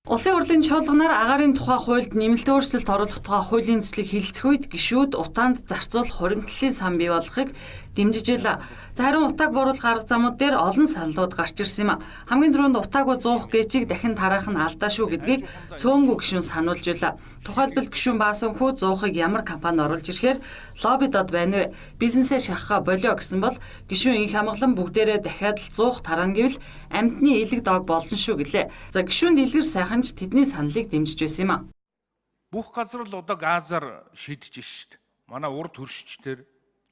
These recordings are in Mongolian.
Улсын хурлын чуулганаар агаарын тухай хуульд нэмэлт өөрчлөлт оруулах тухай хуулийн төслийг хэлцэх үед гишүүд утаанд зарцуулах хуримтлалын сан бий болохыг дэмжиж байла. Харин утааг бууруулах арга замууд дээр олон саналууд гарч ирсэн юм а. Хамгийн түрүүнд утаагүй зуух гэчийг дахин тараах нь алдаа шүү гэдгийг цөөнгүй гишүүн сануулж байла. Тухайлбал гишүүн Баасанхүү зуухыг ямар компани оруулж ирэхээр лоббидод байна вэ? Бизнесээ шахахаа болио гэсэн бол гишүүн их хамглан бүгдээрээ дахиад л зуух тарана гэвэл амьтны илэг дог болно шүү гэлээ. За гишүүн дэлгэр сайхан ч тэдний саналыг дэмжиж байсан юм а. Бүх газар л одоо газар шидэж шít. Манай урд хөршчтэр,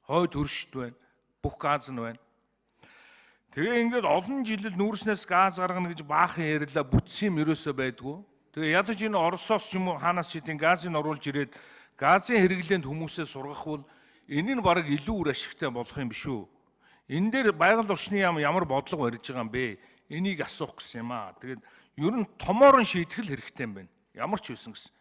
хойд хөршт байна. Бүх газ нь байна. Тэгээ ингээд олон жил нүүрснээс газ гаргана гэж баахан ярьлаа бүтсэн юм ерөөсөө байдгүй. Тэгээ ядаж энэ Оросоос ч юм уу хаанаас ч тийм газыг оруулж ирээд газын хэрэглээнд хүмүүсээ сургах бол энэ нь бараг илүү үр ашигтай болох юм биш үү? Энэ дээр байгаль орчны яам ямар бодлого барьж байгаа юм бэ? Энийг асуух гэсэн юм аа. Тэгээд ер нь томоор нь шийдэх л хэрэгтэй юм байна. Ямар ч байсан гэсэн.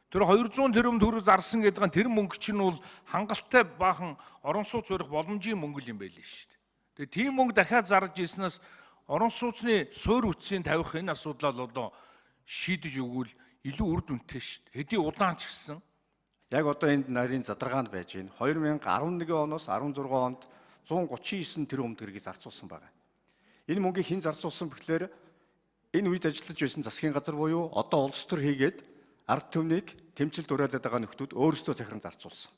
Тэр 200 тэрбум төгрөг зарсан гэдэг нь тэр мөнгө чинь бол хангалттай баахан орон сууц барих боломжийн мөнгө юм байл шүү дээ. Тэгээ тийм мөнгө дахиад зарж ирснээс орон сууцны суурь үтсийн тавих энэ асуудлаа л одоо шийдэж өгвөл илүү үр дүнтэй шүү дээ. Хэдий удаан ч гэсэн. Яг одоо энд нарийн задаргаанд байж байна. 2011 оноос 16 онд 139 тэрбум төгрөгийг зарцуулсан байна. Энэ мөнгийг хэн зарцуулсан бэхлээр энэ үед ажиллаж байсан засгийн газар буюу одоо улс төр хийгээд ард түмнийг тэмцэлд уриалаад байгаа нөхдүүд өөрсдөө захиран зарцуулсан.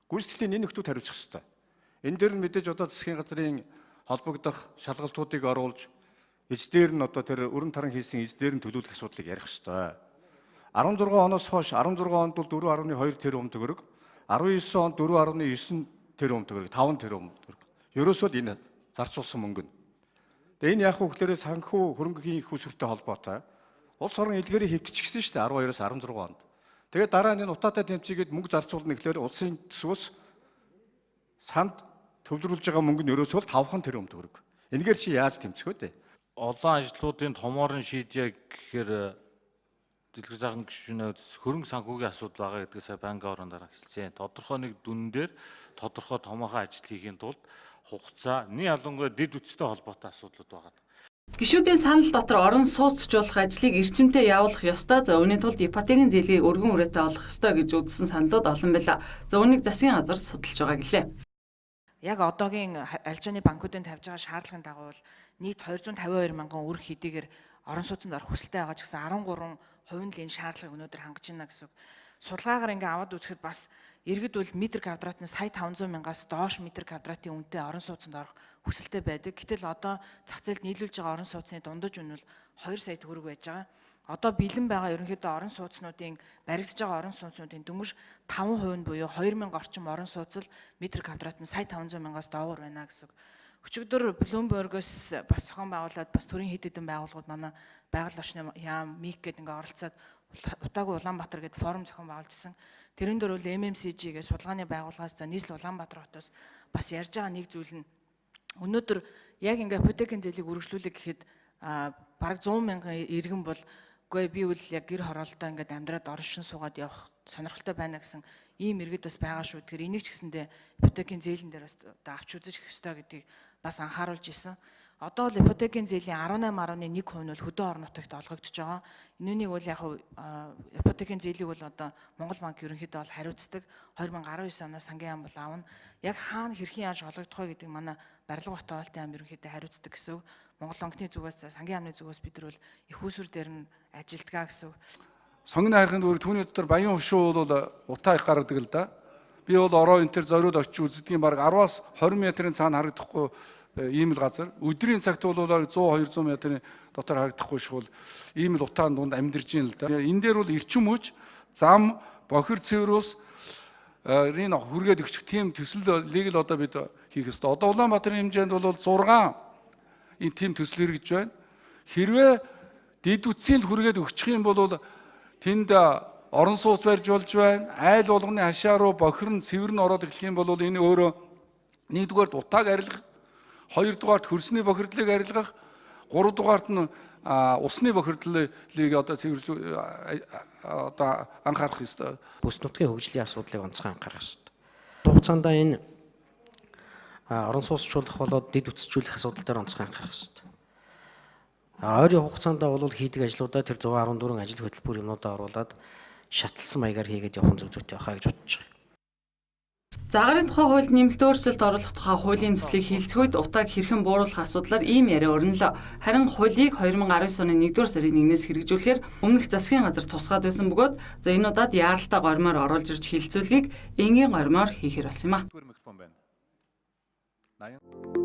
Гүйцэтгэлийн энэ нөхдүүд хариуцах ёстой. Энэ дээр нь мэдээж одоо засгийн газрын холбогдох шалгалтуудыг оруулж эздээр нь одоо тэр өрн таран хийсэн эздээр нь төлөвлөх асуудлыг ярих ёстой. 16 оноос хойш 16 онд бол 4.2 тэрбум төгрөг, 19 онд 4.9 тэрбум төгрөг, 5 тэрбум төгрөг. Ерөөсөө л энэ зарцуулсан мөнгө нь. Тэгээ энэ яг хөглөрөө санхүү хөрөнгөхийн их усүртэй холбоотой. Улс орон илгээрийг хэвтчихсэн шүү дээ 12-оос 16 онд. Тэгээд дараа нь энэ утаатай тэмцээгээд мөнгө зарцуулна гэхлээр улсын төсвөөс санд төвлөрүүлж байгаа мөнгө нь ерөөсөө 5 тэрбум төгрөг. Энэгээр чи яаж тэмцэх вэ? Олон ажлуудын томоор нь шийдье гэхээр дэлгэр сайхан гишүүнээс хөрөнгө санхүүгийн асуудал байгаа гэдгийг сая банкын орон дараа хэлсэн. Тодорхой нэг дүн дээр тодорхой томоохон ажил хийхийн тулд хугацаа, нэг ялангуяа дэд үтстэй холбоотой асуудлууд байгаа. Гишүүдийн санал дотор орон сууцжуулах ажлыг эрчимтэй явуулах ёстой. За үүний тулд ипотекийн зээлийг өргөн үрээтэй олох ёстой гэж үзсэн саналууд олон байлаа. За үүнийг засгийн газар судалж байгаа гэлээ. Яг одоогийн алжааны банкуудын тавьж байгаа шаардлагын дагуу нийт 252 мянган үр хэдийгээр орон сууцнд орох хүсэлтэй байгаа ч гэсэн 13% нь энэ шаардлагыг өнөөдөр хангаж байна гэсэн. Судалгаагаар ингээ аваад үзэхэд бас иргэд бол метр квадратны сая 500 мянгаас доош метр квадратын үнэтэй орон сууцнд орох хүсэлтэй байдаг. Гэтэл одоо зах зээлд нийлүүлж байгаа орон сууцны дундаж үн бол 2 сая төгрөг байж байгаа. Одоо бэлэн байгаа ерөнхийдөө орон сууцнуудын баригдаж байгаа орон сууцнуудын дөнгөж 5% нь буюу 2000 орчим орон сууцл метр квадратны сая 500 мянгаас доогуур байна гэсэн. Өчигдөр Bloomberg-оос бас зохион байгуулад бас төрийн хэд хэдэн байгууллагууд манай байгаль орчны яам МИК гэдэг ингээ оролцоод Утаагүй Улаанбаатар гэдэг форум зохион байгуулжсэн. Тэрэн дээр бол MMCG гэх судалгааны байгууллагаас за нийслэл Улаанбаатар хотоос бас ярьж байгаа нэг зүйл нь өнөөдөр яг ингээ ипотекийн зээлийг үргэлжлүүлэх гэхэд бараг 100 мянган иргэн бол үгүй би бол яг гэр хороолтоо ингээд амьдраад оршин суугаад явах сонирхолтой байна гэсэн ийм иргэд бас байгаа шүү. Тэгэхээр энийг ч гэсэндээ ипотекийн зээлэн дээр бас одоо авч үзэж хэвээр гэдгийг бас анхааруулж исэн. Одоо л ипотекийн зээлийн 18.1% нь бол хөдөө орон нутагт олгогдож байгаа. Энэнийг бол яг ипотекийн зээлийг бол одоо Монгол банк ерөнхийдөө бол хариуцдаг. 2019 оноос сангийн яам бол аавна. Яг хаана хэрхэн яаж олгогдох вэ гэдэг манай барилга бот хаалтын яам ерөнхийдөө хариуцдаг гэсэн. Монгол банкны зүгээс сангийн яамны зүгээс бид нар бол их усүр дээр нь ажилтгаа гэсэн. Сонгоны хайрханд өөр түүний дотор баян хөшөө бол утаа их гаргадаг л да. Би бол ороо энэ төр зориуд очиж үздэг юм баг 10-аас 20 метрийн цаана харагдахгүй ийм л газар. Өдрийн цагт бол 100-200 метрийн дотор харагдахгүй шүүл ийм л утаан дунд амьдарч ийн л да. Энэ дээр бол эрчим хүч, зам, бохир цэврөөс энэ хүргээд өгчих тийм төслийг л одоо бид хийх ёстой. Одоо Улаанбаатарын хэмжээнд бол 6 энэ тийм төсөл хэрэгж байна. Хэрвээ дэд үтсийн л хүргээд өгчих юм бол тэнд орон сууц барьж болж байна. Айл болгоны хашаа руу бохир нь цэвэр нь ороод эхлэх юм бол энэ өөрөө нэгдүгээр утааг арилгах, хоёрдугаарт хөрсний бохирдлыг арилгах, гуравдугаарт нь усны бохирдлыг одоо цэвэрлүү одоо анхаарах ёстой. Бүс нутгийн хөгжлийн асуудлыг онцгой анхаарах ёстой. Хугацаанд энэ орон сууцчлуулах болоод дэд үтсжүүлэх асуудал дээр онцгой анхаарах ёстой. Ойрын хугацаанд бол хийдэг ажлуудаа тэр 114 ажил хөтөлбөр юмнуудаа оруулаад шатлсан маягаар хийгээд явах зөв зүйтэй байхаа гэж бодож байгаа. Загарын тухай хууль нэмэлт өөрчлөлт оруулах тухай хуулийн төслийг хилцэх үед утааг хэрхэн бууруулах асуудлаар ийм яриа өрнөлөө. Харин хуулийг 2019 оны 1-р сарын 1-ээс хэрэгжүүлэхээр өмнөх засгийн газар тусгаад байсан бөгөөд энэ удаад яаралтай гормоор оруулж ирж хилцүүлгийг энгийн гормоор хийхээр болсон юм а.